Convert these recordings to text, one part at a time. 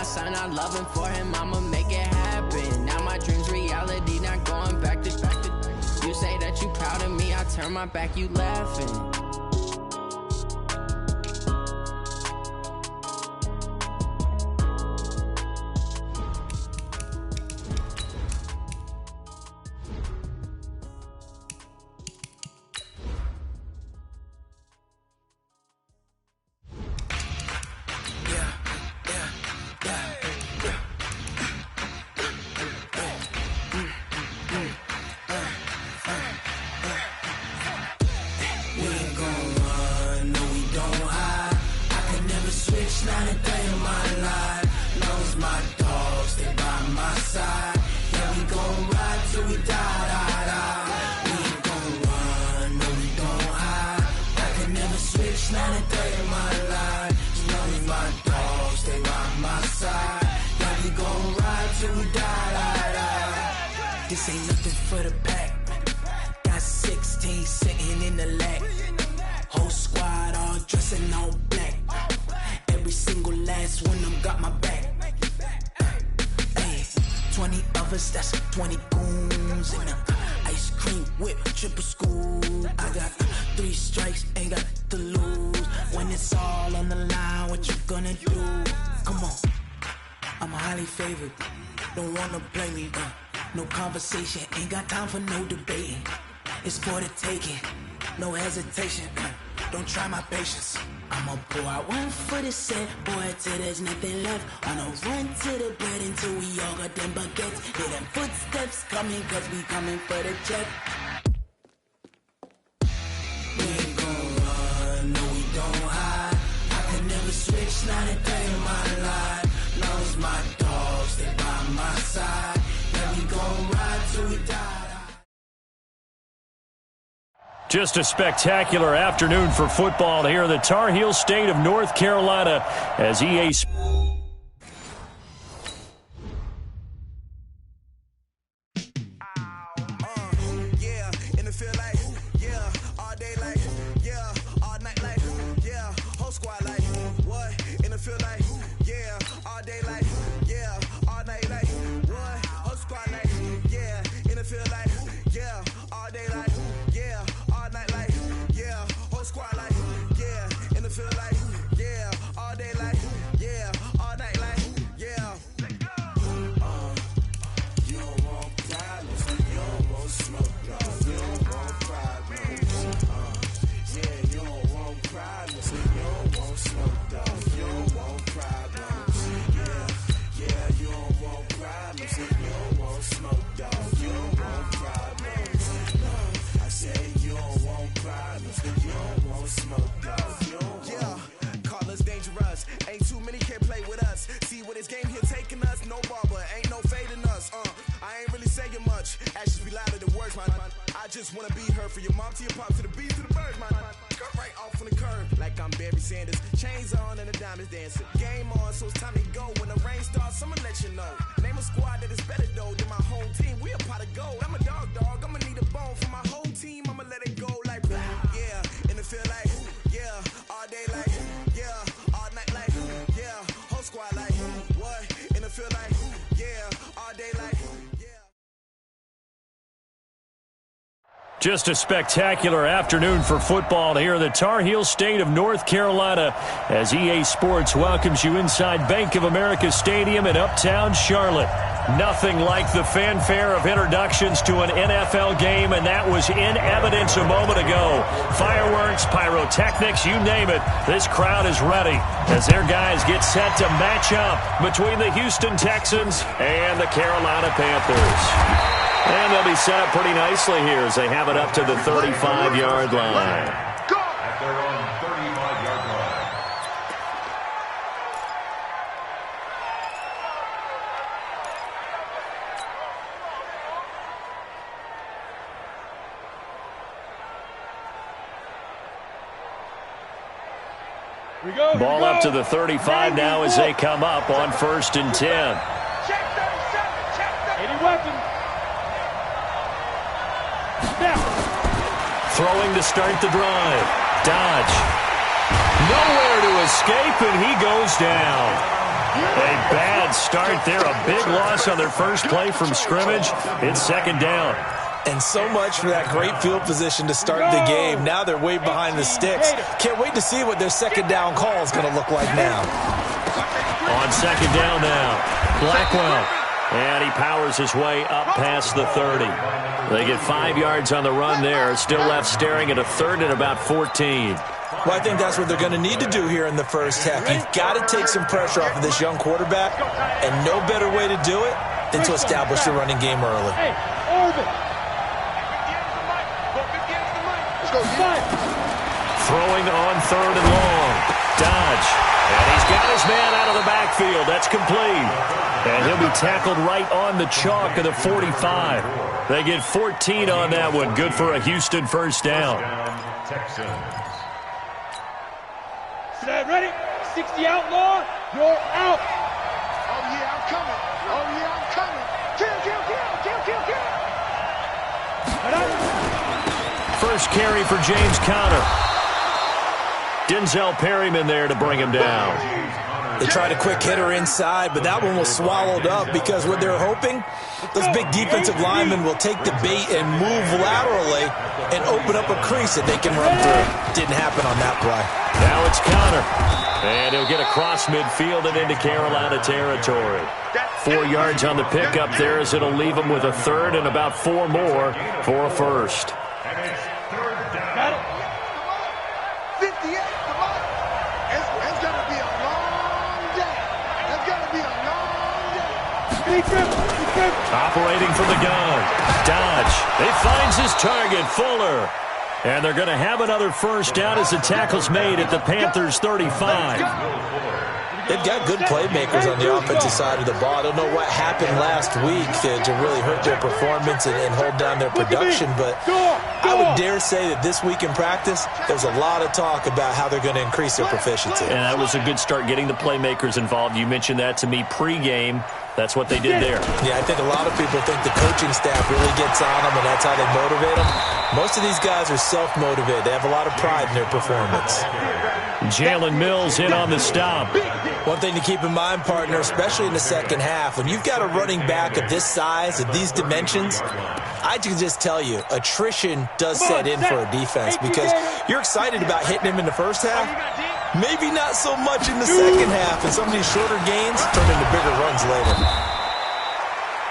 son, I love him, for him, I'ma make it happen. Now my dream's reality, not going back to. You say that you proud of me, I turn my back, you laughing. This ain't nothing for the pack. Got 16 sitting in the lag. Whole squad all dressing all black. Every single last one of them got my back. Hey, 20 of us, that's 20 goons in the ice cream whip, triple scoop. I got 3 strikes, ain't got to lose. When it's all on the line, what you gonna do? Come on, I'm highly favored. Don't wanna play me, no conversation, ain't got time for no debating. It's for the taking, no hesitation. Don't try my patience. I'ma pour out one for the set, boy, till there's nothing left. On a run to the bread until we all got them baguettes. Hear them footsteps coming, cause we coming for the check. We ain't gon' run, no we don't hide. I can never switch, not a day in my life. Long as my dogs stay by my side. Yeah, we gon' ride till we die. Just a spectacular afternoon for football here in the Tar Heel state of North Carolina as EA Just a spectacular afternoon for football here in the Tar Heel state of North Carolina as EA Sports welcomes you inside Bank of America Stadium in Uptown Charlotte. Nothing like the fanfare of introductions to an NFL game, and that was in evidence a moment ago. Fireworks, pyrotechnics, you name it. This crowd is ready as their guys get set to match up between the Houston Texans and the Carolina Panthers. And they'll be set up pretty nicely here as they have it up to the 35-yard line. Go! At their own 35-yard line. Ball up to the 35 now as they come up on 1st and 10. Check 37, check 80 weapons. Throwing to start the drive. Dodge. Nowhere to escape, and he goes down. A bad start there. A big loss on their first play from scrimmage. It's second down. And so much for that great field position to start the game. Now they're way behind the sticks. Can't wait to see what their second down call is going to look like now. On second down now, Blackwell. And he powers his way up past the 30. They get 5 yards on the run there. Still left staring at a third and about 14. Well, I think that's what they're going to need to do here in the first half. You've got to take some pressure off of this young quarterback, and no better way to do it than to establish the running game early. Throwing on third and long. Dodge. And he's got his man out of the backfield. That's complete. And he'll be tackled right on the chalk of the 45. They get 14 on that one. Good for a Houston first down. Ready? 60 outlaw. You're out. Oh, yeah, I'm coming. Oh, yeah, I'm coming. Kill, kill, kill, kill, kill, kill. First carry for James Conner. Denzel Perryman there to bring him down. They tried a quick hitter inside, but that one was swallowed up because what they're hoping, those big defensive linemen will take the bait and move laterally and open up a crease that they can run through. Didn't happen on that play. Now it's Conner. And he'll get across midfield and into Carolina territory. 4 yards on the pickup there as it'll leave him with a third and about 4 more for a first. Got it. 58, come on. It's going to be a long day. It's going to be a long day. Operating from the gun. Dodge. He finds his target, Fuller. And they're going to have another first down as the tackle's made at the Panthers' 35. They've got good playmakers on the offensive side of the ball. I don't know what happened last week to really hurt their performance and hold down their production, but I would dare say that this week in practice, there's a lot of talk about how they're going to increase their proficiency. And that was a good start getting the playmakers involved. You mentioned that to me pregame. That's what they did there. Yeah, I think a lot of people think the coaching staff really gets on them, and that's how they motivate them. Most of these guys are self-motivated. They have a lot of pride in their performance. Jalen Mills in on the stop. One thing to keep in mind, partner, especially in the second half, when you've got a running back of this size, of these dimensions, I can just tell you, attrition does set in for a defense because you're excited about hitting him in the first half. Maybe not so much in the second half, and some of these shorter gains turn into bigger runs later.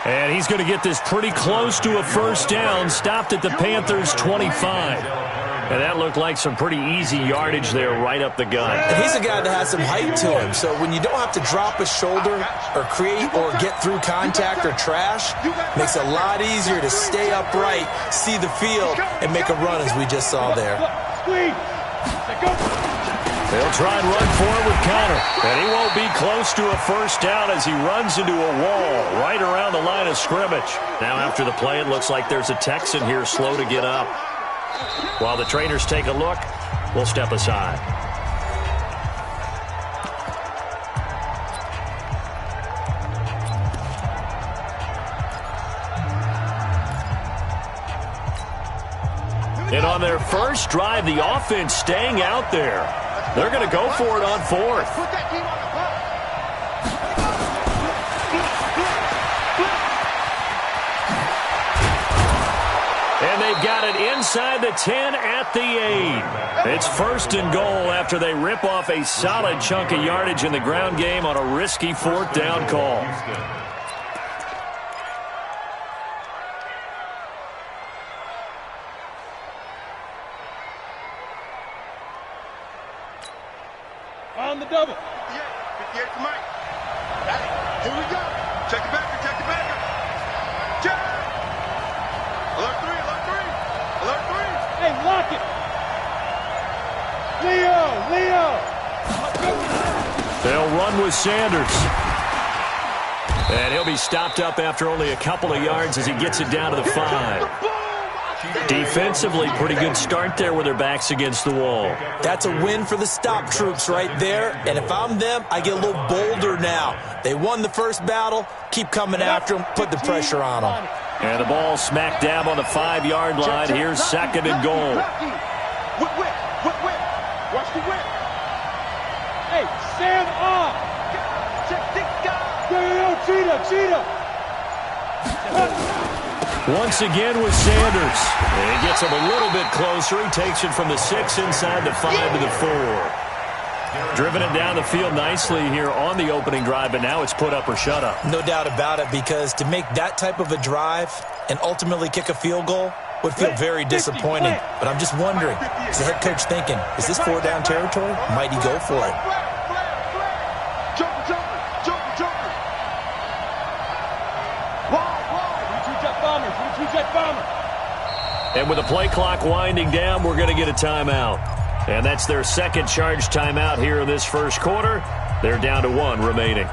And he's going to get this pretty close to a first down, stopped at the Panthers' 25. And that looked like some pretty easy yardage there right up the gut. And he's a guy that has some height to him, so when you don't have to drop a shoulder or create or get through contact or trash, makes it a lot easier to stay upright, see the field, and make a run as we just saw there. They'll try and run forward with Conner. And he won't be close to a first down as he runs into a wall right around the line of scrimmage. Now after the play, it looks like there's a Texan here slow to get up. While the trainers take a look, we'll step aside. And on their first drive, the offense staying out there. They're going to go for it on fourth. Put that team on the ball. And they've got it inside the 10 at the 8. It's first and goal after they rip off a solid chunk of yardage in the ground game on a risky fourth down call. On the double. 58 to Mike. Here we go. Check it back. Check it back. Check. Alert 3. Alert 3. Alert 3. Hey, lock it. Leo. They'll run with Sanders. And he'll be stopped up after only a couple of yards as he gets it down to the 5. Defensively, pretty good start there with their backs against the wall. That's a win for the stop troops right there. And if I'm them, I get a little bolder now. They won the first battle. Keep coming after them. Put the pressure on them. And the ball smack dab on the 5-yard line. Here's second and goal. Whip. Watch the whip. Hey, stand off. Check Cheetah. Once again with Sanders. And he gets him a little bit closer. He takes it from the 6 inside the 5 to the 4. Driven it down the field nicely here on the opening drive, but now it's put up or shut up. No doubt about it, because to make that type of a drive and ultimately kick a field goal would feel very disappointing. But I'm just wondering, is the head coach thinking, is this 4-down territory? Might he go for it? Jumper. Jet bomber. And with the play clock winding down, we're going to get a timeout. And that's their second charge timeout here in this first quarter. They're down to 1 remaining.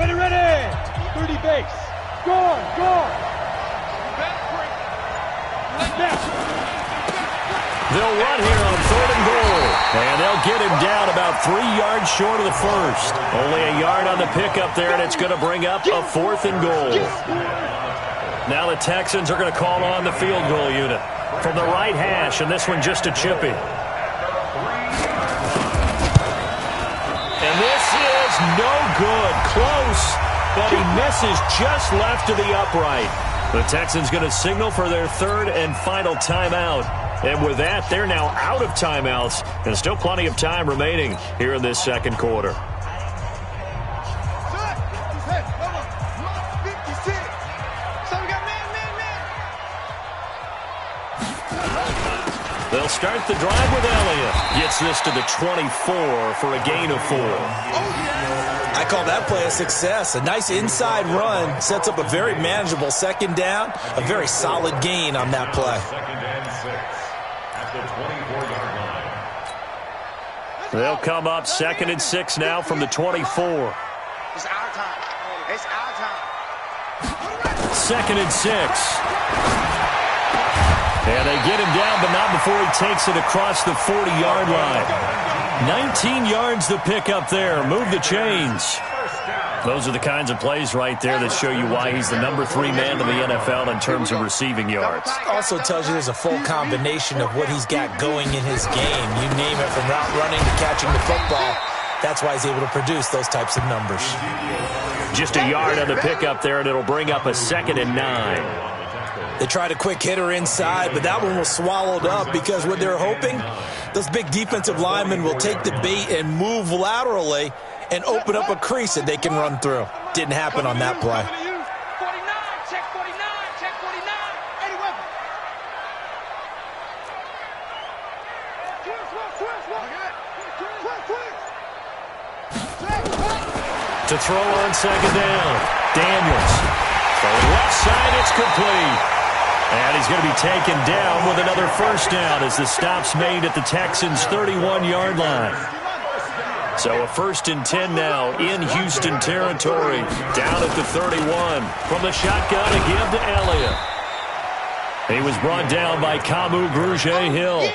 Ready. 30 base. Gone. They'll run here on 3rd and goal. And they'll get him down about 3 yards short of the first. Only a yard on the pickup there, and it's going to bring up a 4th and goal. Now the Texans are going to call on the field goal unit from the right hash, and this one just a chippy. And this is no good. Close, but he misses just left to the upright. The Texans going to signal for their 3rd and final timeout. And with that, they're now out of timeouts, and still plenty of time remaining here in this second quarter. They'll start the drive with Elliott. Gets this to the 24 for a gain of 4. I call that play a success. A nice inside run sets up a very manageable 2nd down. A very solid gain on that play. 2nd and 6 at the 24-yard line. They'll come up 2nd and 6 now from the 24. It's our time. 2nd and 6. And they get him down, but not before he takes it across the 40-yard line. 19 yards to pick up there. Move the chains. Those are the kinds of plays right there that show you why he's the number 3 man in the NFL in terms of receiving yards. Also tells you there's a full combination of what he's got going in his game. You name it, from route running to catching the football. That's why he's able to produce those types of numbers. Just a yard on the pickup there, and it'll bring up a 2nd and 9. They tried a quick hitter inside, but that one was swallowed up because what they're hoping, those big defensive linemen will take the bait and move laterally and open up a crease that they can run through. Didn't happen on that play. To throw on 2nd down, Daniels. From the left side, it's complete. And he's going to be taken down with another 1st down as the stop's made at the Texans' 31-yard line. So a 1st and 10 now in Houston territory, down at the 31. From the shotgun, a give to Elliott. He was brought down by Kamu Grugier-Hill.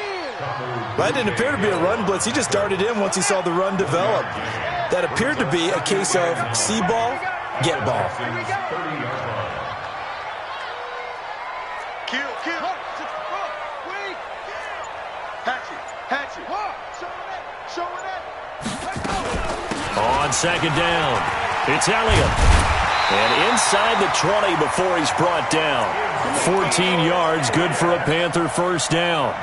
That didn't appear to be a run blitz. He just darted in once he saw the run develop. That appeared to be a case of see ball, get ball. On 2nd down, it's Elliott. And inside the 20 before he's brought down. 14 yards, good for a Panther 1st down.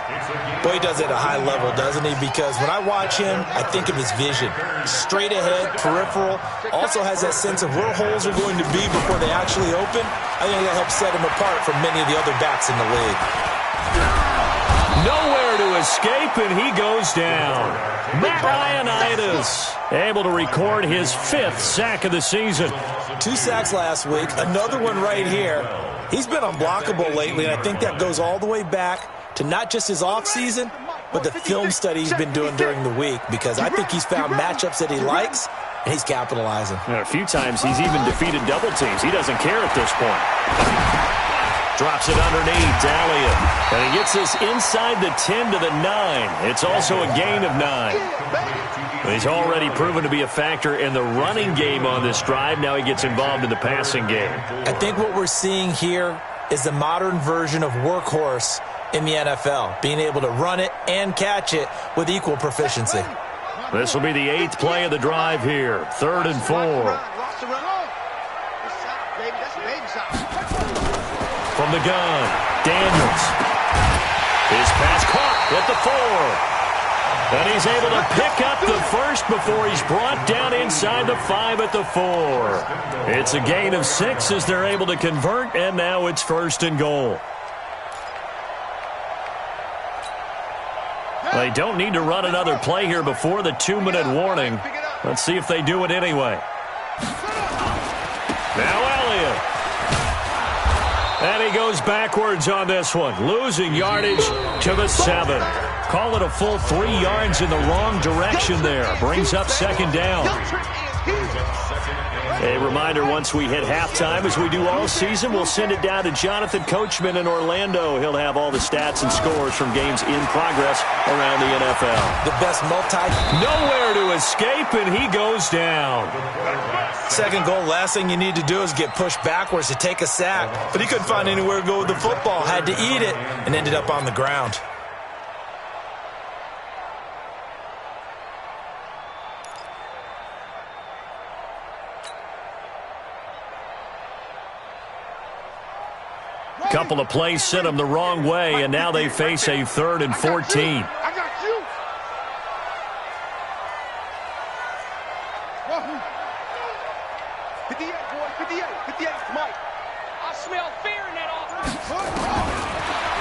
Boy, he does it at a high level, doesn't he? Because when I watch him, I think of his vision. Straight ahead, peripheral. Also has that sense of where holes are going to be before they actually open. I think that helps set him apart from many of the other backs in the league. Nowhere to escape, and he goes down. Matt Ioannidis able to record his 5th sack of the season. 2 sacks last week, another one right here. He's been unblockable lately, and I think that goes all the way back to not just his offseason, but the film study he's been doing during the week, because I think he's found matchups that he likes, and he's capitalizing. A few times he's even defeated double teams. He doesn't care at this point. Drops it underneath. Elliott. And he gets this inside the 10 to the 9. It's also a gain of 9. He's already proven to be a factor in the running game on this drive. Now he gets involved in the passing game. I think what we're seeing here is the modern version of workhorse in the NFL, being able to run it and catch it with equal proficiency. This will be the 8th play of the drive here. 3rd and 4. From the gun, Daniels. His pass caught at the 4. And he's able to pick up the first before he's brought down inside the 5 at the 4. It's a gain of 6 as they're able to convert, and now it's 1st and goal. They don't need to run another play here before the 2-minute warning. Let's see if they do it anyway. Now Elliott. And he goes backwards on this one, losing yardage to the 7. Call it a full 3 yards in the wrong direction there. Brings up 2nd down. A reminder, once we hit halftime, as we do all season, we'll send it down to Jonathan Coachman in Orlando. He'll have all the stats and scores from games in progress around the NFL. The best Nowhere to escape, and he goes down. 2nd goal, last thing you need to do is get pushed backwards to take a sack. But he couldn't find anywhere to go with the football. Had to eat it and ended up on the ground. Couple of plays sent them the wrong way, and now they face a 3rd and 14. I got you. 58, boy, 58, Mike. I smell fear in that offense.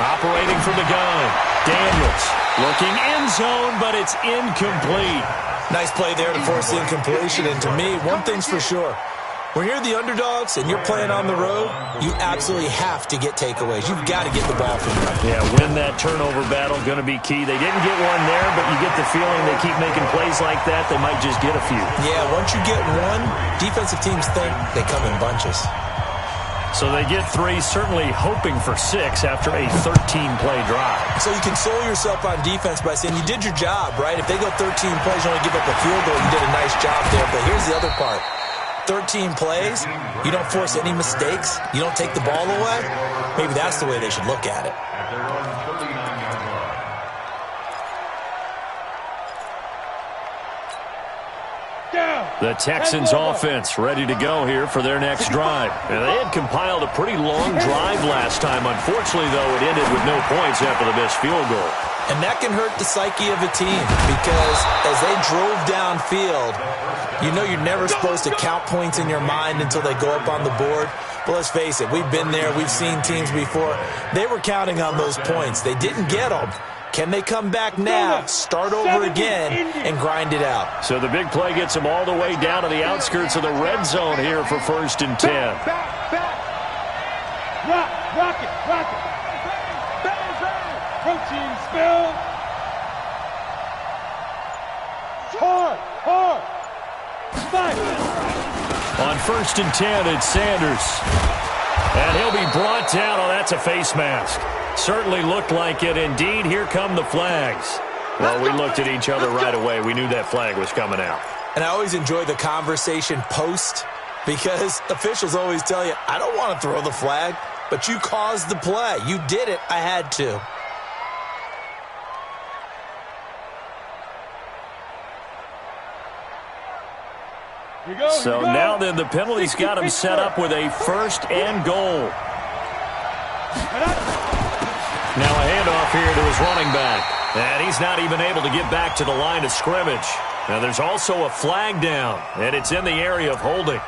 Operating from the gun, Daniels looking end zone, but it's incomplete. Nice play there to force the incompletion. And to me, one thing's for sure. When you're the underdogs and you're playing on the road, you absolutely have to get takeaways. You've got to get the ball from them. Yeah, win that turnover battle, going to be key. They didn't get one there, but you get the feeling they keep making plays like that, they might just get a few. Yeah, once you get one, defensive teams think they come in bunches. So they get 3, certainly hoping for 6 after a 13-play drive. So you console yourself on defense by saying you did your job, right? If they go 13 plays, you only give up a field goal, you did a nice job there. But here's the other part. 13 plays, you don't force any mistakes, you don't take the ball away. Maybe that's the way they should look at it. The Texans offense ready to go here for their next drive. And they had compiled a pretty long drive last time. Unfortunately, though, it ended with no points after the missed field goal. And that can hurt the psyche of a team because as they drove downfield, you know you're never supposed to count points in your mind until they go up on the board. But let's face it, we've been there. We've seen teams before. They were counting on those points. They didn't get them. Can they come back now, start over again, and grind it out? So the big play gets them all the way down to the outskirts of the red zone here for 1st and 10. Back. Rock it. Protein spill. Hard. Fight. On 1st and 10, it's Sanders. And he'll be brought down. Oh, that's a face mask. Certainly looked like it. Indeed, here come the flags. Well, we looked at each other right away. We knew that flag was coming out. And I always enjoy the conversation post because officials always tell you, I don't want to throw the flag, but you caused the play. You did it. I had to. So now then, the penalty's got him set up with a 1st and goal. Now a handoff here to his running back. And he's not even able to get back to the line of scrimmage. Now there's also a flag down, and it's in the area of holding.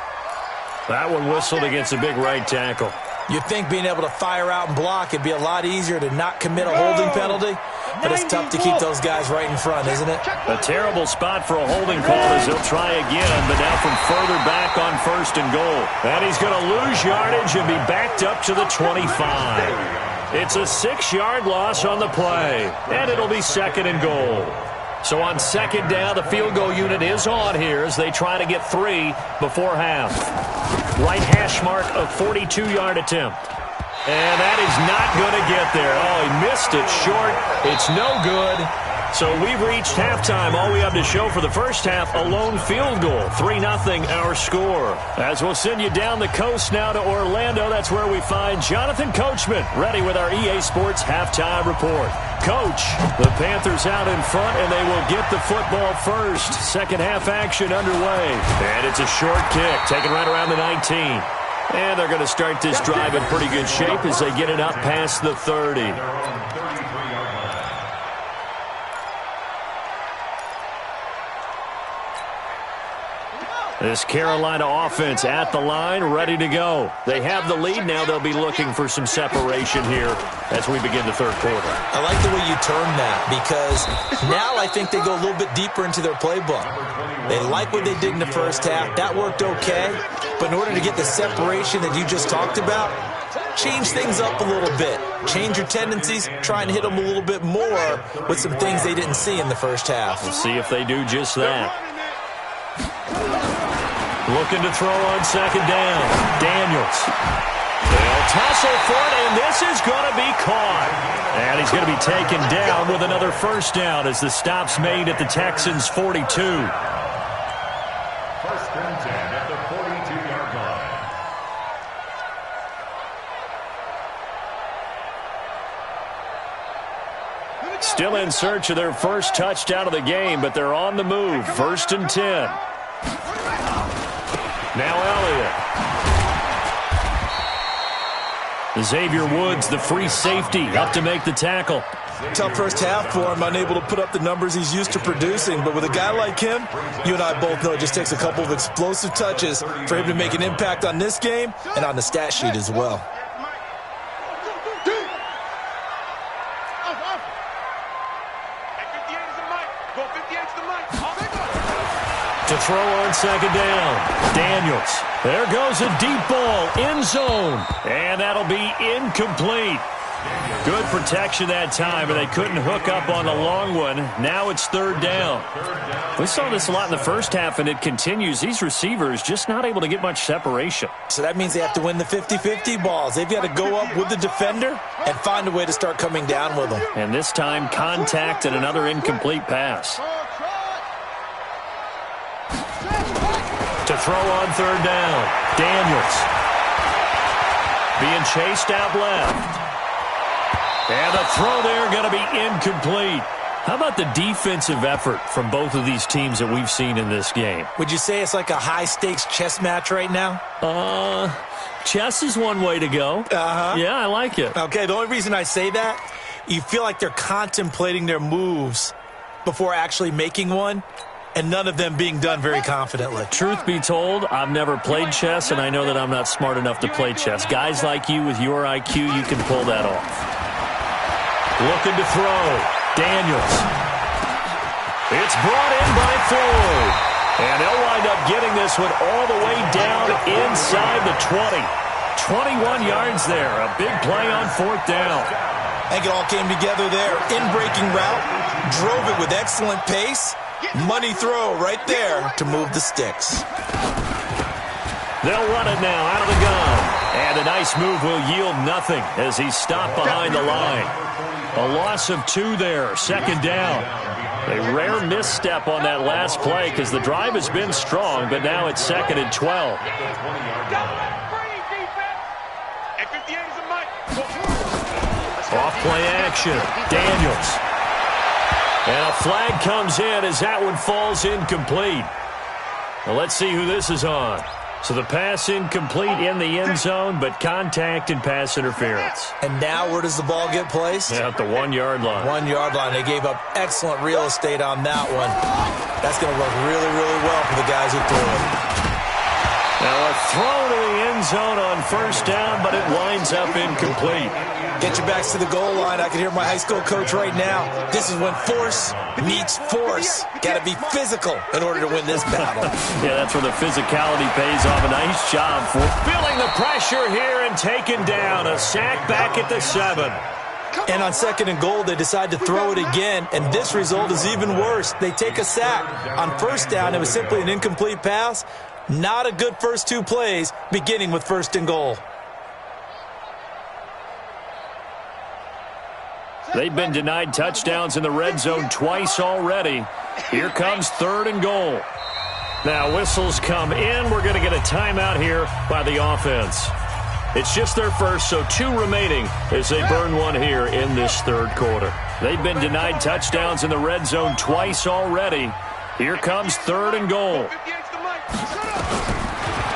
That one whistled against a big right tackle. You'd think being able to fire out and block, it'd be a lot easier to not commit a holding penalty. But it's tough to keep those guys right in front, isn't it? A terrible spot for a holding call as he'll try again, but now from further back on 1st and goal. And he's going to lose yardage and be backed up to the 25. It's a 6-yard loss on the play, and it'll be 2nd and goal. So on 2nd down, the field goal unit is on here as they try to get 3 before half. Right hash mark of 42-yard attempt. And that is not going to get there. Oh, he missed it short. It's no good. So we've reached halftime. All we have to show for the first half, a lone field goal. 3-0 our score. As we'll send you down the coast now to Orlando, that's where we find Jonathan Coachman, ready with our EA Sports halftime report. Coach, the Panthers out in front, and they will get the football first. Second half action underway. And it's a short kick, taken right around the 19. And they're going to start this drive in pretty good shape as they get it up past the 30. This Carolina offense at the line, ready to go. They have the lead. Now they'll be looking for some separation here as we begin the third quarter. I like the way you term that, because now I think they go a little bit deeper into their playbook. They like what they did in the first half. That worked okay. But in order to get the separation that you just talked about, change things up a little bit. Change your tendencies. Try and hit them a little bit more with some things they didn't see in the first half. We'll see if they do just that. Looking to throw on second down. Daniels. They'll tussle for it, and this is going to be caught. And he's going to be taken down with another first down as the stop's made at the Texans' 42. First and 10 at the 42-yard line. Still in search of their first touchdown of the game, but they're on the move. First and 10. Now Elliott. Xavier Woods, the free safety, up to make the tackle. Tough first half for him, unable to put up the numbers he's used to producing. But with a guy like him, you and I both know it just takes a couple of explosive touches for him to make an impact on this game and on the stat sheet as well. To throw on second down, Daniels. There goes a deep ball, end zone, and that'll be incomplete. Good protection that time, and they couldn't hook up on the long one. Now it's third down. We saw this a lot in the first half, and it continues. These receivers just not able to get much separation. So that means they have to win the 50-50 balls. They've got to go up with the defender and find a way to start coming down with them. And this time, contact and another incomplete pass. To throw on third down, Daniels. Being chased out left. And the throw there going to be incomplete. How about the defensive effort from both of these teams that we've seen in this game? Would you say it's like a high-stakes chess match right now? Chess is one way to go. Yeah, I like it. Okay, the only reason I say that, you feel like they're contemplating their moves before actually making one, and none of them being done very confidently. Truth be told, I've never played chess, and I know that I'm not smart enough to play chess. Guys like you with your IQ, you can pull that off. Looking to throw. Daniels. It's brought in by Floyd. And they'll wind up getting this one all the way down inside the 20. 21 yards there. A big play on fourth down. I think it all came together there. In-breaking route. Drove it with excellent pace. Money throw right there to move the sticks. They'll run it now out of the gun. And a nice move will yield nothing as he's stopped behind the line. A loss of 2 there, second down. A rare misstep on that last play because the drive has been strong, but now it's second and 12. Off play action, Daniels. And a flag comes in as that one falls incomplete. Well, let's see who this is on. So the pass incomplete in the end zone, but contact and pass interference. And now where does the ball get placed? Yeah, at the 1 yard line. 1 yard line. They gave up excellent real estate on that one. That's going to work really, really well for the guys who threw it. Now a throw to the end zone on first down, but it winds up incomplete. Get your backs to the goal line. I can hear my high school coach right now. This is when force meets force. Got to be physical in order to win this battle. Yeah, that's where the physicality pays off. A nice job for feeling the pressure here and taken down. A sack back at the 7. And on second and goal, they decide to throw it again, and this result is even worse. They take a sack. On first down, it was simply an incomplete pass. Not a good first 2 plays, beginning with first and goal. They've been denied touchdowns in the red zone twice already. Here comes 3rd and goal. Now whistles come in. We're going to get a timeout here by the offense. It's just their first, so 2 remaining as they burn one here in this 3rd quarter. They've been denied touchdowns in the red zone twice already. Here comes 3rd and goal.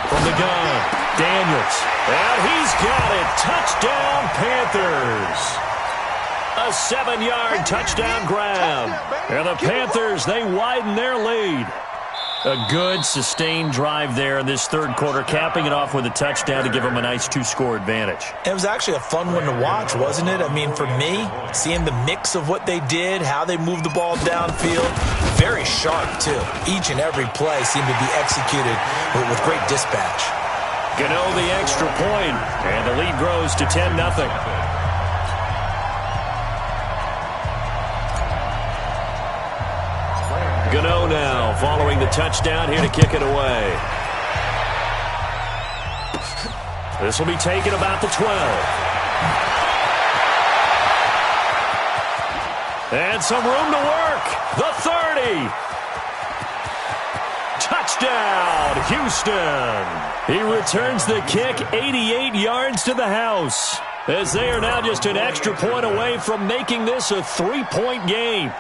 From the gun, Daniels. And he's got it. Touchdown, Panthers. A 7-yard touchdown grab. And the Panthers, they widen their lead. A good, sustained drive there in this 3rd quarter, capping it off with a touchdown to give them a nice 2-score advantage. It was actually a fun one to watch, wasn't it? I mean, for me, seeing the mix of what they did, how they moved the ball downfield, very sharp, too. Each and every play seemed to be executed with great dispatch. Gano the extra point, and the lead grows to 10-0. Gano now following the touchdown here to kick it away. This will be taken about the 12. And some room to work. The 30. Touchdown, Houston. He returns the kick 88 yards to the house, as they are now just an extra point away from making this a 3-point game.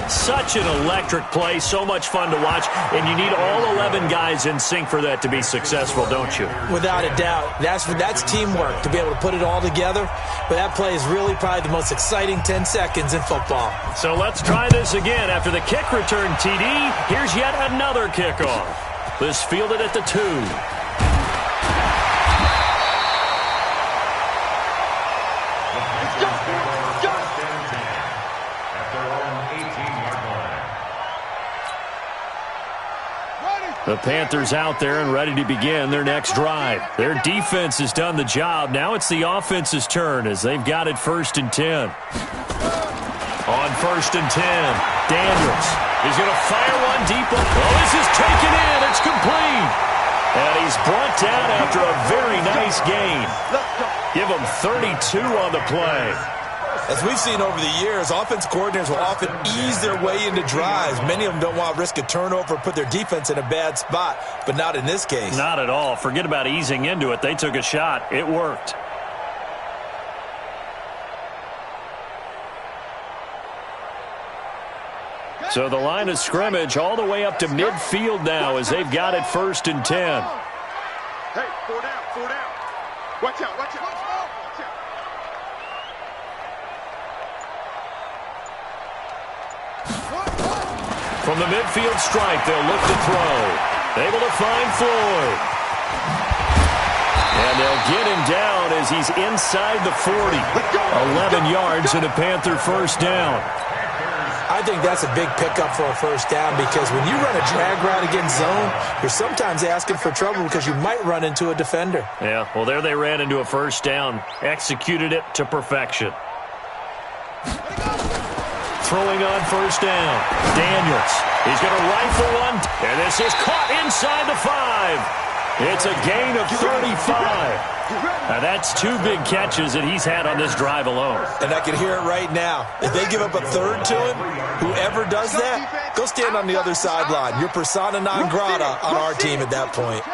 Such an electric play, so much fun to watch, and you need all 11 guys in sync for that to be successful, don't you? Without a doubt. That's teamwork, to be able to put it all together. But that play is really probably the most exciting 10 seconds in football. So let's try this again. After the kick return, TD, here's yet another kickoff. This fielded at the 2. The Panthers out there and ready to begin their next drive. Their defense has done the job. Now it's the offense's turn as they've got it 1st and 10. On 1st and 10, Daniels. He's going to fire one deep. Oh, this is taken in. It's complete. And he's brought down after a very nice gain. Give him 32 on the play. As we've seen over the years, offense coordinators will often ease their way into drives. Many of them don't want to risk a turnover or put their defense in a bad spot, but not in this case. Not at all. Forget about easing into it. They took a shot. It worked. So the line of scrimmage all the way up to midfield now as they've got it 1st and 10. Hey, 4 down, 4 down. Watch out, watch out. From the midfield stripe, they'll look to throw. Able to find Floyd. And they'll get him down as he's inside the 40. 11 yards and a Panther 1st down. I think that's a big pickup for a 1st down because when you run a drag route against zone, you're sometimes asking for trouble because you might run into a defender. Yeah, well, there they ran into a 1st down. Executed it to perfection. Throwing on 1st down. Daniels. He's going to rifle one. And this is caught inside the 5. It's a gain of 35. Now that's 2 big catches that he's had on this drive alone. And I can hear it right now. If they give up a 3rd to him, whoever does that, go stand on the other sideline. You're persona non grata on our team at that point.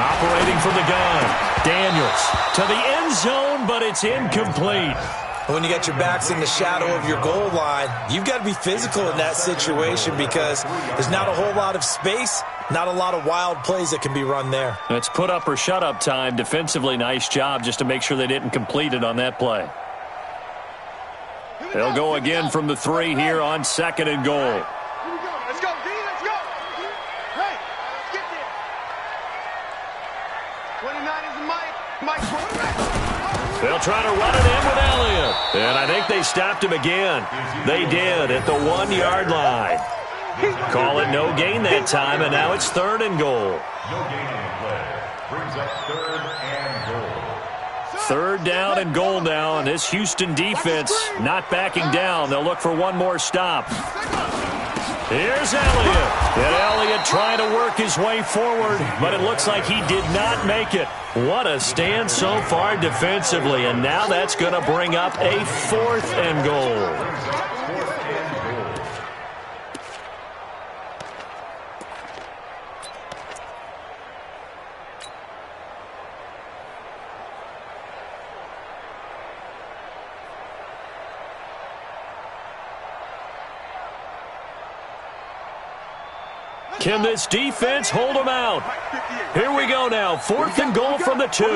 Operating from the gun. Daniels to the end zone, but it's incomplete. When you got your backs in the shadow of your goal line, you've got to be physical in that situation because there's not a whole lot of space, not a lot of wild plays that can be run there. It's put up or shut up time. Defensively, nice job just to make sure they didn't complete it on that play. They'll go again from the 3 here on 2nd and goal. Let's go, D, let's go. Hey, get there. 29 is Mike quarterback. They'll try to run it in with Elliott. And I think they stopped him again. They did at the 1-yard line. Call it no gain that time, and now it's 3rd and goal. No gain on the play. Brings up 3rd and goal. 3rd down and goal now, and this Houston defense not backing down. They'll look for one more stop. Here's Elliott. And Elliott trying to work his way forward, but it looks like he did not make it. What a stand so far defensively, and now that's going to bring up a 4th and goal. Can this defense hold them out? Here we go now. 4th and goal from the 2. On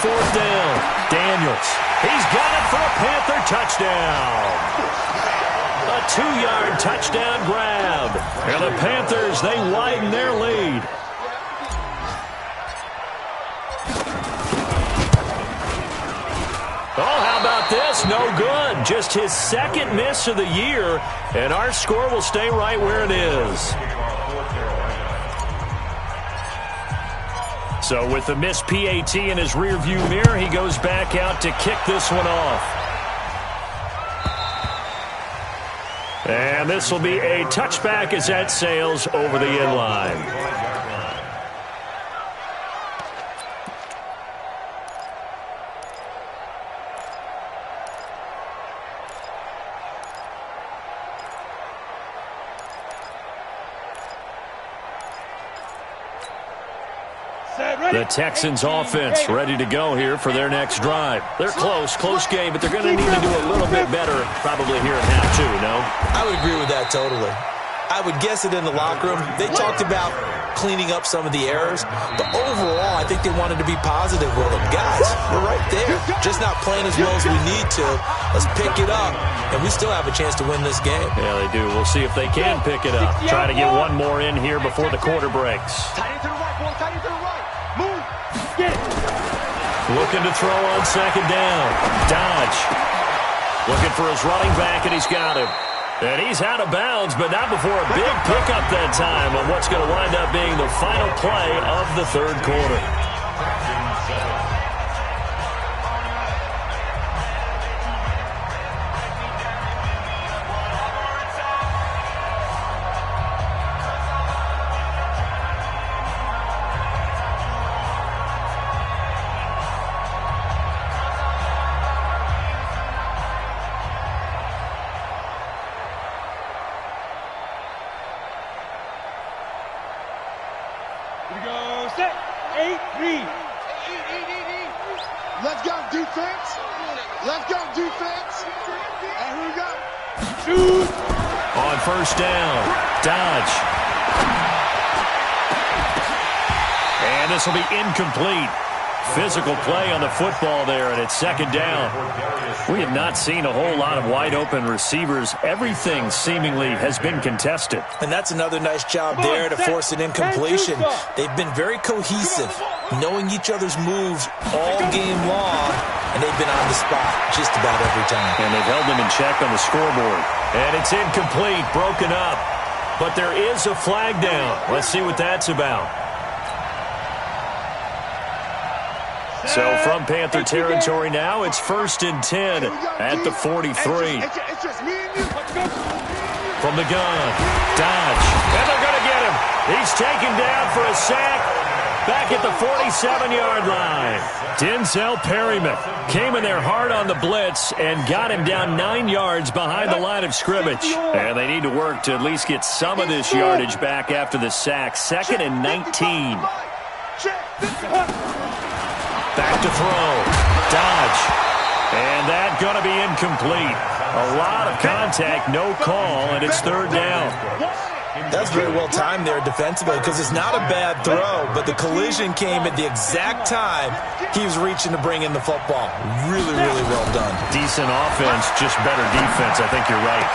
4th down, Daniels. He's got it for a Panther touchdown. A 2-yard touchdown grab. And the Panthers, they widen their lead. Oh, how about this? No good. Just his 2nd miss of the year, and our score will stay right where it is. So with the missed PAT in his rearview mirror, he goes back out to kick this one off. And this will be a touchback as that sails over the end line. The Texans offense ready to go here for their next drive. They're close game, but they're going to need to do a little bit better probably here in half 2, no? I would agree with that totally. I would guess it in the locker room. They talked about cleaning up some of the errors, but overall, I think they wanted to be positive with them. Guys, we're right there. Just not playing as well as we need to. Let's pick it up, and we still have a chance to win this game. Yeah, they do. We'll see if they can pick it up. Try to get one more in here before the quarter breaks. Tight into the right, boy. Tight into the right. Move. Get it. Looking to throw on 2nd down. Dodge. Looking for his running back, and he's got him. And he's out of bounds, but not before a big pickup that time on what's going to wind up being the final play of the 3rd quarter. Here we go. Set. 8-3. Let's go, defense. Let's go, defense. And here we go. Shoot. On 1st down, Dodge. And this will be incomplete. Physical play on the football there, and it's 2nd down. We have not seen a whole lot of wide-open receivers. Everything seemingly has been contested. And that's another nice job there to force an incompletion. They've been very cohesive, knowing each other's moves all game long, and they've been on the spot just about every time. And they've held them in check on the scoreboard. And it's incomplete, broken up. But there is a flag down. Let's see what that's about. So from Panther territory now, it's 1st and 10 at the 43. From the gun, Dodge. And they're going to get him. He's taken down for a sack back at the 47-yard line. Denzel Perryman came in there hard on the blitz and got him down 9 yards behind the line of scrimmage. And they need to work to at least get some of this yardage back after the sack. 2nd and 19. Back to throw. Dodge. And that going to be incomplete. A lot of contact, no call, and it's 3rd down. That's very well timed there defensively because it's not a bad throw, but the collision came at the exact time he was reaching to bring in the football. Really, really well done. Decent offense, just better defense. I think you're right.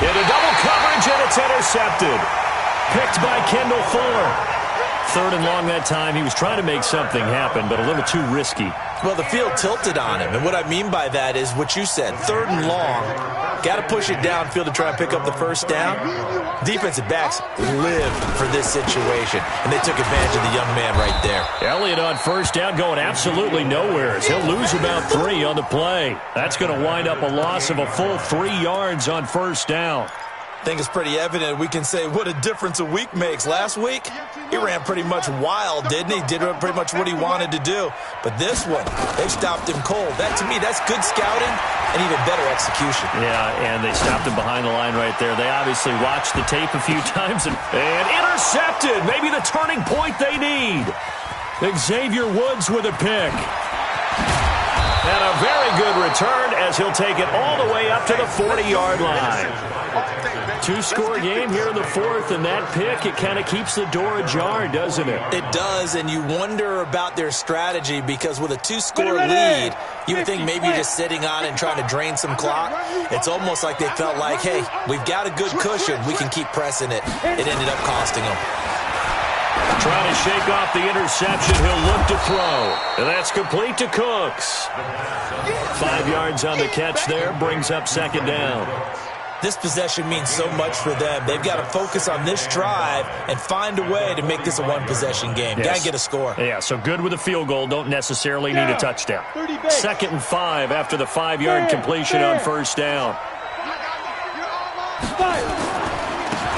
Into double coverage, and it's intercepted. Picked by Kendall Fuller. 3rd and long that time. He was trying to make something happen, but a little too risky. Well, the field tilted on him, and what I mean by that is what you said, 3rd and long. Got to push it downfield to try and pick up the first down. Defensive backs live for this situation, and they took advantage of the young man right there. Elliott on first down going absolutely nowhere. He'll lose about 3 on the play. That's going to wind up a loss of a full 3 yards on first down. I think it's pretty evident we can say what a difference a week makes. Last week, he ran pretty much wild, didn't he? Did pretty much what he wanted to do. But this one, they stopped him cold. That, to me, that's good scouting and even better execution. Yeah, and they stopped him behind the line right there. They obviously watched the tape a few times and intercepted. Maybe the turning point they need. Xavier Woods with a pick. And a very good return as he'll take it all the way up to the 40-yard line. 2-score game here in the 4th, and that pick, it kind of keeps the door ajar, doesn't it? It does, and you wonder about their strategy because with a 2-score lead, you would think maybe you're just sitting on it and trying to drain some clock. It's almost like they felt like, hey, we've got a good cushion. We can keep pressing it. It ended up costing them. Trying to shake off the interception. He'll look to throw. And that's complete to Cooks. 5 yards on the catch there. Brings up 2nd down. This possession means so much for them. They've got to focus on this drive and find a way to make this a one-possession game. Yes. Got to get a score. Yeah, so good with a field goal. Don't necessarily need a touchdown. 2nd and 5 after the 5-yard completion on first down.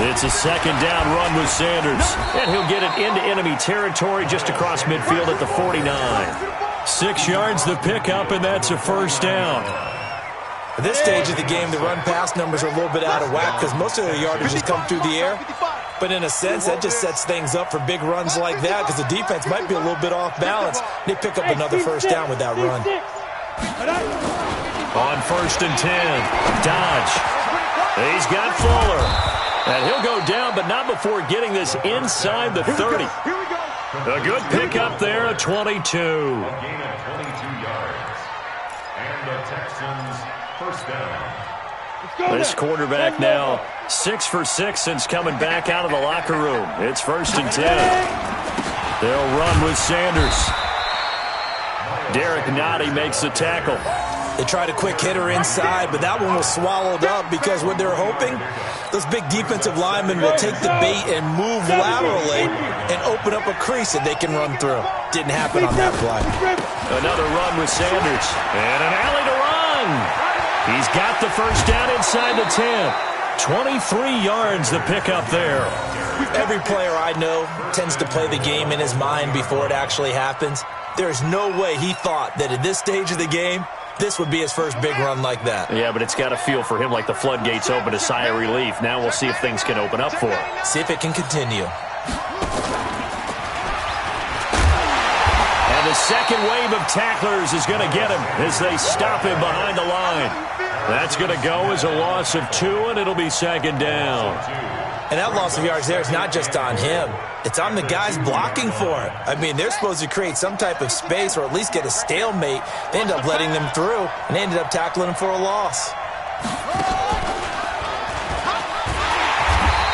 It's a 2nd down run with Sanders. And he'll get it into enemy territory just across midfield at the 49. 6 yards the pickup, and that's a first down. At this stage of the game, the run-pass numbers are a little bit out of whack because most of their yardage has come through the air. But in a sense, that just sets things up for big runs like that because the defense might be a little bit off balance. They pick up another first down with that run. On 1st and 10, Dodge. He's got Fuller. And he'll go down, but not before getting this inside the 30. A good pickup there at 22. A gain of 22 yards. And the Texans first down. This quarterback now 6 for 6 since coming back out of the locker room. It's 1st and 10. They'll run with Sanders. Derek Nottie makes the tackle. They tried a quick hitter inside, but that one was swallowed up because what they're hoping, those big defensive linemen will take the bait and move laterally and open up a crease that they can run through. Didn't happen on that play. Another run with Sanders. And an alley to run. He's got the first down inside the 10. 23 yards the pickup there. Every player I know tends to play the game in his mind before it actually happens. There's no way he thought that at this stage of the game, this would be his first big run like that. Yeah, but it's got to feel for him like the floodgates open, a sigh of relief. Now we'll see if things can open up for him. See if it can continue. And the second wave of tacklers is going to get him as they stop him behind the line. That's going to go as a loss of 2, and it'll be 2nd down. And that loss of yards there is not just on him. It's on the guys blocking for it. I mean, they're supposed to create some type of space or at least get a stalemate. They end up letting them through, and they ended up tackling him for a loss.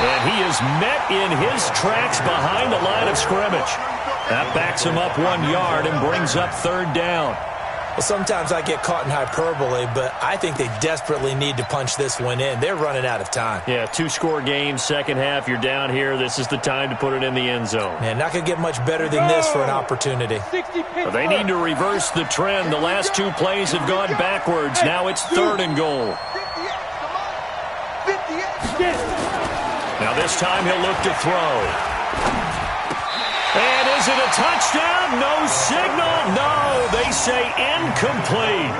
And he is met in his tracks behind the line of scrimmage. That backs him up 1 yard and brings up 3rd down. Well, sometimes I get caught in hyperbole, but I think they desperately need to punch this one in. They're running out of time. Yeah, 2-score game, second half, you're down here. This is the time to put it in the end zone. Man, not going to get much better than this for an opportunity. They need to reverse the trend. The last 2 plays have gone backwards. Now it's 3rd and goal. Now this time he'll look to throw. And is it a touchdown? No signal. No, they say incomplete.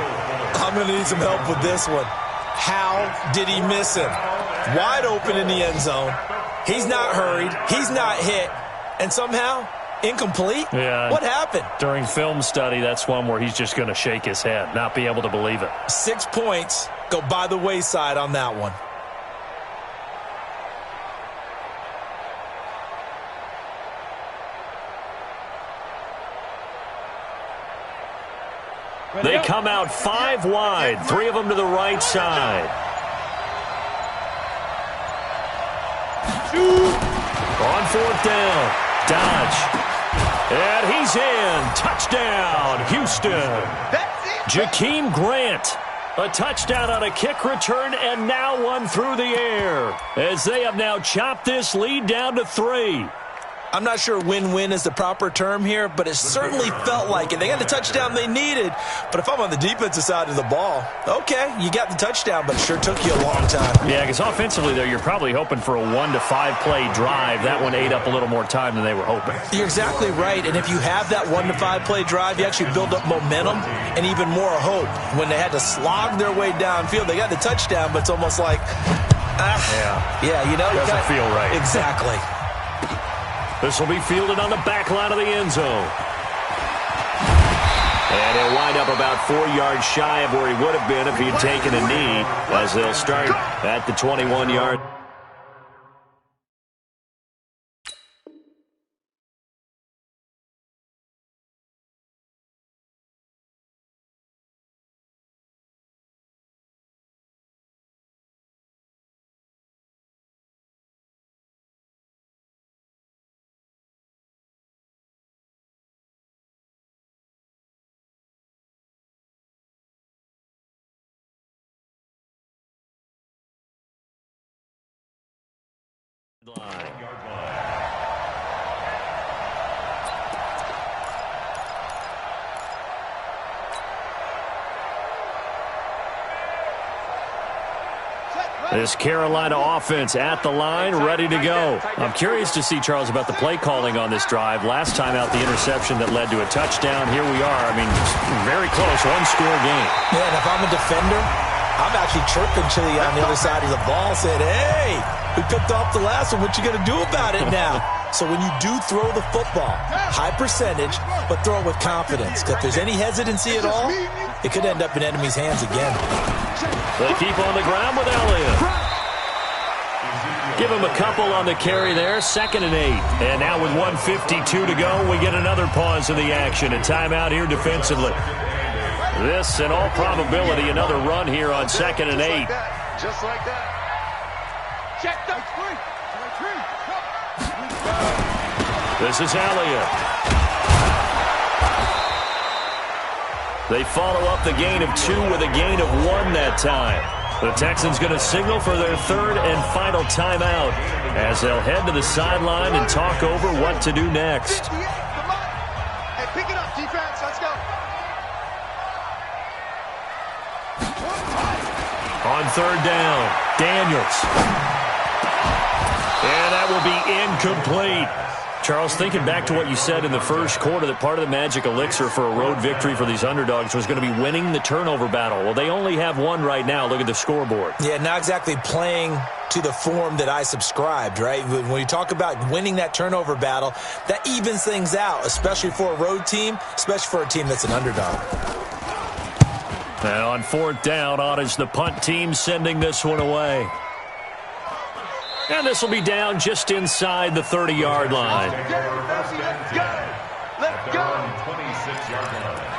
I'm going to need some help with this one. How did he miss him? Wide open in the end zone. He's not hurried. He's not hit. And somehow, incomplete? Yeah. What happened? During film study, that's one where he's just going to shake his head, not be able to believe it. 6 points go by the wayside on that one. They come out 5 wide, 3 of them to the right side. On 4th down, Dodge. And he's in. Touchdown, Houston. Jakeem Grant. A touchdown on a kick return, and now one through the air, as they have now chopped this lead down to 3. I'm not sure win-win is the proper term here, but it certainly felt like it. They got the touchdown they needed, but if I'm on the defensive side of the ball, okay, you got the touchdown, but it sure took you a long time. Yeah, because offensively, though, you're probably hoping for a 1 to 5 play drive. That one ate up a little more time than they were hoping. You're exactly right, and if you have that 1 to 5 play drive, you actually build up momentum and even more hope. When they had to slog their way downfield, they got the touchdown, but it's almost like, yeah, you know. Doesn't feel right. Exactly. This will be fielded on the back line of the end zone. And he'll wind up about 4 yards shy of where he would have been if he had taken a knee, as they'll start at the 21-yard. This Carolina offense at the line, ready to go. I'm curious to see, Charles, about the play calling on this drive. Last time out, the interception that led to a touchdown. Here we are. I mean, very close, one-score game. Yeah, and if I'm a defender, I'm actually chirping to the on the other side of the ball, saying, hey, we picked off the last one. What you going to do about it now? So when you do throw the football, high percentage, but throw it with confidence. Because if there's any hesitancy at all, it could end up in enemy's hands again. They keep on the ground with Elliott. Give him a couple on the carry there. 2nd and 8. And now with 1:52 to go, we get another pause in the action. A timeout here defensively. This, in all probability, another run here on 2nd and 8. Just like that. Check the three. This is Elliott. They follow up the gain of 2 with a gain of 1 that time. The Texans going to signal for their 3rd and final timeout as they'll head to the sideline and talk over what to do next. Hey, pick it up, defense. Let's go. On 3rd down, Daniels. And that will be incomplete. Charles, thinking back to what you said in the first quarter, that part of the magic elixir for a road victory for these underdogs was going to be winning the turnover battle. Well, they only have 1 right now. Look at the scoreboard. Yeah, not exactly playing to the form that I subscribed, right? When you talk about winning that turnover battle, that evens things out, especially for a road team, especially for a team that's an underdog. Now on 4th down, on is the punt team sending this one away. And this will be down just inside the 30-yard line. Let's go. 26-yard line.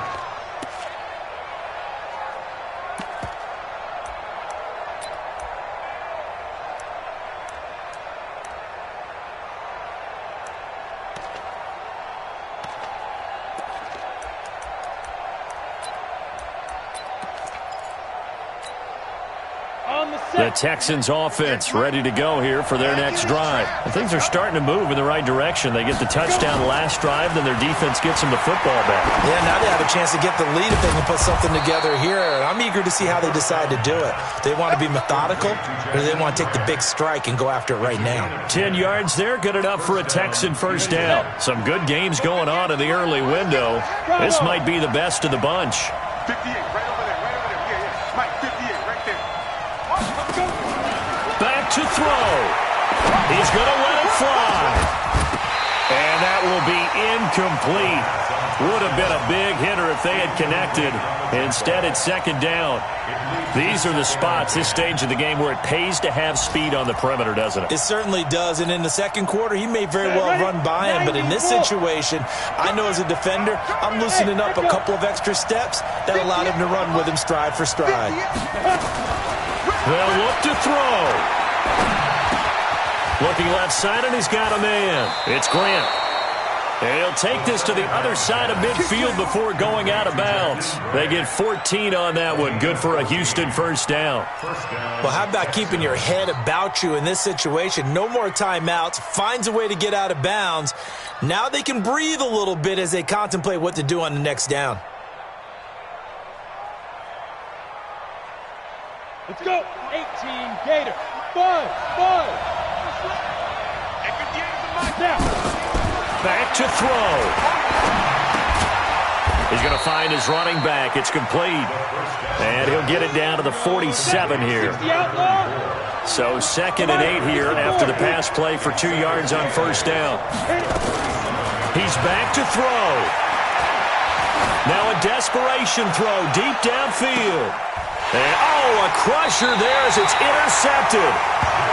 The Texans offense ready to go here for their next drive. And things are starting to move in the right direction. They get the touchdown last drive, then their defense gets them the football back. Yeah, now they have a chance to get the lead if they can put something together here. I'm eager to see how they decide to do it. Do they want to be methodical, or do they want to take the big strike and go after it right now? 10 yards there, good enough for a Texan first down. Some good games going on in the early window. This might be the best of the bunch. 58, right over there, right over there. Yeah. Mike, 58, right there. Back to throw. He's going to let it fly. And that will be incomplete. Would have been a big hitter if they had connected. Instead, it's 2nd down. These are the spots, this stage of the game, where it pays to have speed on the perimeter, doesn't it? It certainly does. And in the second quarter, he may very well run by him. But in this situation, I know as a defender, I'm loosening up a couple of extra steps that allowed him to run with him stride for stride. They'll look to throw. Looking left side, and he's got a man. It's Grant. And he'll take this to the other side of midfield before going out of bounds. They get 14 on that one. Good for a Houston first down. Well, how about keeping your head about you in this situation? No more timeouts. Finds a way to get out of bounds. Now they can breathe a little bit as they contemplate what to do on the next down. Let's go. 18, Gator. 5. Now. Back to throw. He's going to find his running back. It's complete. And he'll get it down to the 47 here. So 2nd and 8 here after the pass play for 2 yards on first down. He's back to throw. Now a desperation throw deep downfield. And, a crusher there as it's intercepted.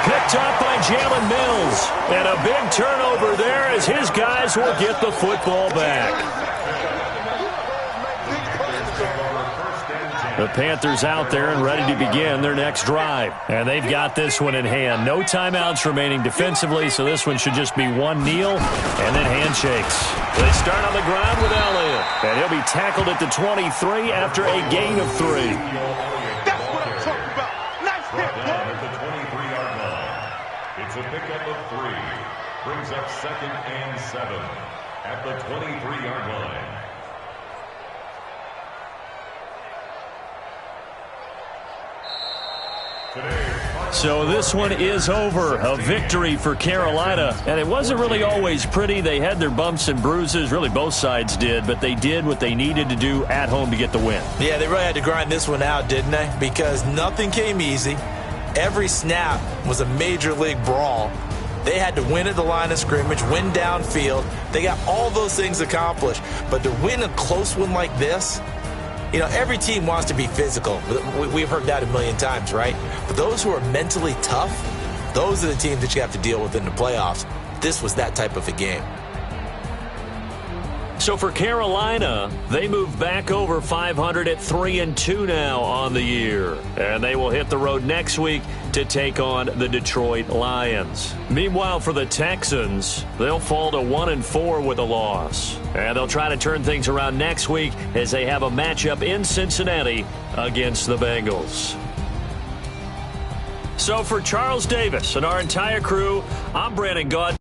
Picked up by Jalen Mills. And a big turnover there as his guys will get the football back. The Panthers out there and ready to begin their next drive. And they've got this one in hand. No timeouts remaining defensively, so this one should just be one kneel and then handshakes. They start on the ground with Elliott. And he'll be tackled at the 23 after a gain of 3. That's what I'm talking about. Nice hit, boy. At the 23-yard line. It's a pickup of 3. Brings up 2nd and 7 at the 23-yard line. So this one is over. A victory for Carolina. And it wasn't really always pretty. They had their bumps and bruises. Really, both sides did. But they did what they needed to do at home to get the win. Yeah, they really had to grind this one out, didn't they? Because nothing came easy. Every snap was a major league brawl. They had to win at the line of scrimmage, win downfield. They got all those things accomplished. But to win a close one like this, you know, every team wants to be physical. We've heard that a million times, right? But those who are mentally tough, those are the teams that you have to deal with in the playoffs. This was that type of a game. So for Carolina, they move back over 500 at 3-2 now on the year. And they will hit the road next week to take on the Detroit Lions. Meanwhile, for the Texans, they'll fall to 1-4 with a loss. And they'll try to turn things around next week as they have a matchup in Cincinnati against the Bengals. So for Charles Davis and our entire crew, I'm Brandon Gaud.